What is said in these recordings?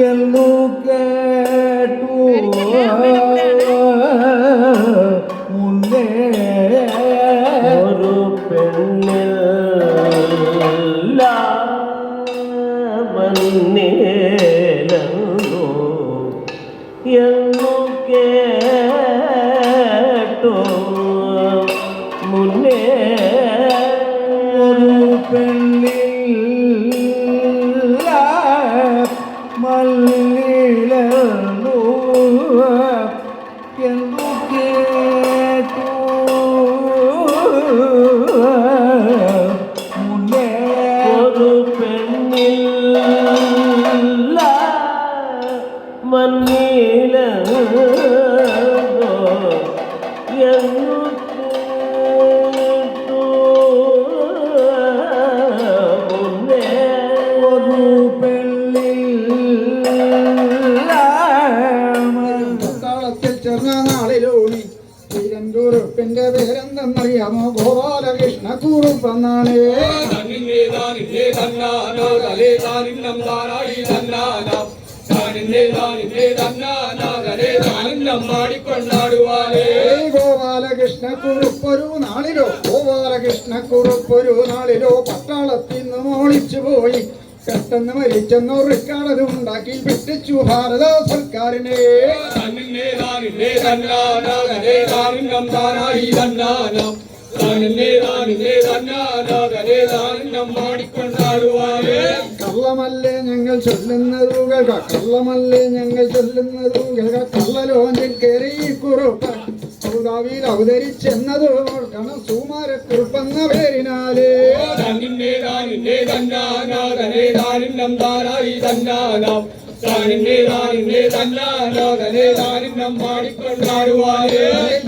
ಎಲ್ಲೂ ಕೇಟು മുന്നേ ഒരു പെണ്ണില്ല വന്നേലോ എന്നു കേട്ടു മുന്നേ ഒരു പെണ്ണില്ല മല്ലിളു എന്നു കേട്ടു മുന്നേ ഒരു പെണ്ണില്ല മല്ലിളു എന്നു ന്റെ പേരെന്തെന്നറിയാമോ? ഗോപാലകൃഷ്ണ കുറുപ്പെന്നാണ്. ഗോപാലകൃഷ്ണ കുറുപ്പൊരു നാളിലോ പട്ടാളത്തിൽ നിന്ന് മോളിച്ചു പോയി പെട്ടെന്ന് മരിച്ചെന്നോ റിക്കാർഡും ഉണ്ടാക്കി പിടിച്ചു ഭാരത സർക്കാരിനെ. കള്ളമല്ലേ ഞങ്ങൾ ചൊല്ലുന്നതുകൾ കള്ളലോഞ്ചിൽ കയറി കുറുപ്പ് സൗദാവിയിൽ അവതരിച്ചെന്നത് ഓർക്കണം. സുമാരക്കുറുപ്പെന്ന പേരിനാല്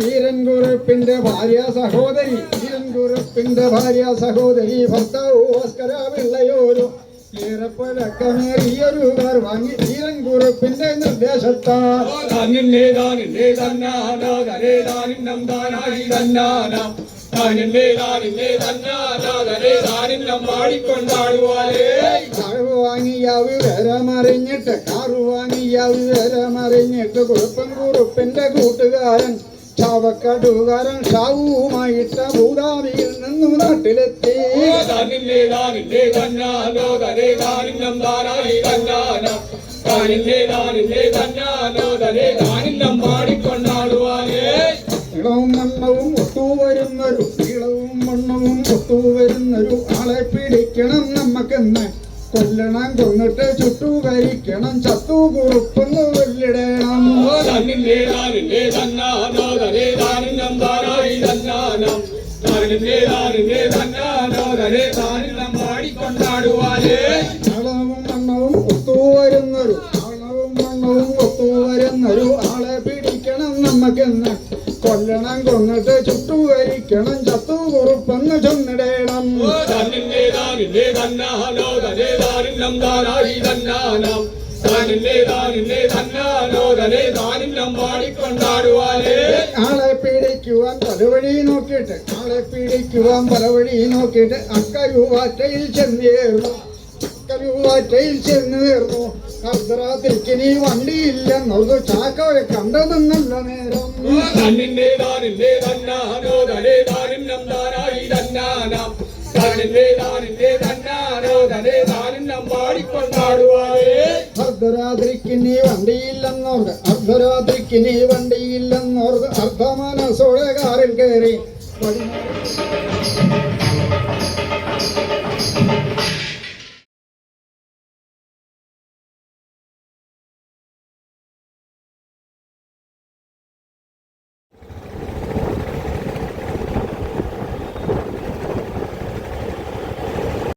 വീരൻ കുറുപ്പിന്റെ ഭാര്യ സഹോദരി ഭർത്താവ് ഭാസ്കര പിള്ളയോരും ഏറെപ്പഴക്കമേറിയൊരു പേർ വാങ്ങി വീരൻ കുറുപ്പിന്റെ നിർദ്ദേശത്താൽ കാറു വാങ്ങിയ വിവരമറിഞ്ഞിട്ട് കുറുപ്പിന്റെ കൂട്ടുകാരൻ ചാവക്കാട്ടുകാരൻ ഷാവുമായിട്ട് അബുദാബിയിൽ നിന്നും നാട്ടിലെത്തി. ഇളവും മണ്ണവും ഒത്തുവരുന്നൊരു ആളെ പിടിക്കണം നമ്മക്കെന്ന്. കൊല്ലണം, കൊന്നിട്ട് ചുട്ടുകരിക്കണം, ചത്തു കുറുപ്പെന്ന് കൊല്ലിടണം. അളവും മണ്ണവും ഒത്തുവരുന്നൊരു ആളെ പിടിക്കണം നമ്മക്കെന്ന്. കൊല്ലണം, കൊന്നിട്ട് ചുട്ടുകരിക്കണം, ചത്തു കുറുപ്പെന്ന് ചൊന്നിടണം. ആളെ പിടിക്കുവാൻ പലവഴി നോക്കിയിട്ട് അക്കരൂവാറ്റയിൽ ചെന്നേർന്നു. അർദ്ധരാത്രിക്ക് നീ വണ്ടിയില്ലെന്നോർത്ത് ചാക്കവരെ കണ്ടതെന്നല്ല നേരം. അർദ്ധരാത്രിക്ക് നീ വണ്ടിയില്ലെന്നോർത്ത് അർദ്ധമനസോടെ കാറിൽ കയറി